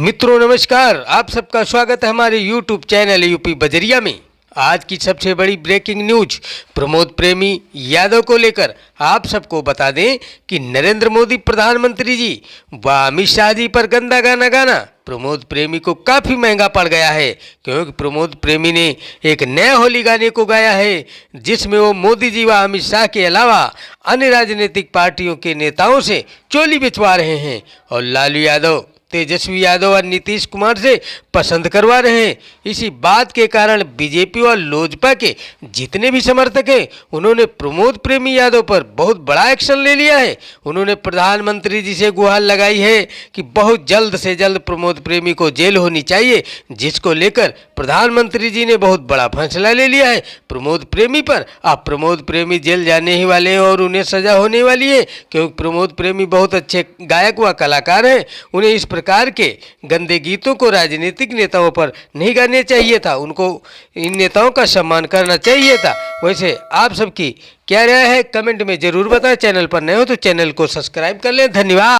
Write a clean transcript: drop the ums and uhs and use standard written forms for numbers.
मित्रों नमस्कार, आप सबका स्वागत है हमारे YouTube चैनल यूपी बजरिया में। आज की सबसे बड़ी ब्रेकिंग न्यूज प्रमोद प्रेमी यादव को लेकर आप सबको बता दें कि नरेंद्र मोदी प्रधानमंत्री जी व अमित शाह जी पर गंदा गाना गाना प्रमोद प्रेमी को काफ़ी महंगा पड़ गया है, क्योंकि प्रमोद प्रेमी ने एक नए होली गाने को गाया है जिसमें वो मोदी जी व अमित शाह के अलावा अन्य राजनीतिक पार्टियों के नेताओं से चोली बिचवा रहे हैं और लालू यादव, तेजस्वी यादव और नीतीश कुमार से पसंद करवा रहे हैं। इसी बात के कारण बीजेपी और लोजपा के जितने भी समर्थक हैं उन्होंने प्रमोद प्रेमी यादव पर बहुत बड़ा एक्शन ले लिया है। उन्होंने प्रधानमंत्री जी से गुहार लगाई है कि बहुत जल्द से जल्द प्रमोद प्रेमी को जेल होनी चाहिए, जिसको लेकर प्रधानमंत्री जी ने बहुत बड़ा फैसला ले लिया है प्रमोद प्रेमी पर। अब प्रमोद प्रेमी जेल जाने ही वाले हैं और उन्हें सजा होने वाली है, क्योंकि प्रमोद प्रेमी बहुत अच्छे गायक व कलाकार हैं। उन्हें इस प्रकार के गंदे गीतों को राजनीतिक नेताओं पर नहीं गाने चाहिए था, उनको इन नेताओं का सम्मान करना चाहिए था। वैसे आप सबकी क्या राय है कमेंट में जरूर बताएं। चैनल पर नए हो तो चैनल को सब्सक्राइब कर लें। धन्यवाद।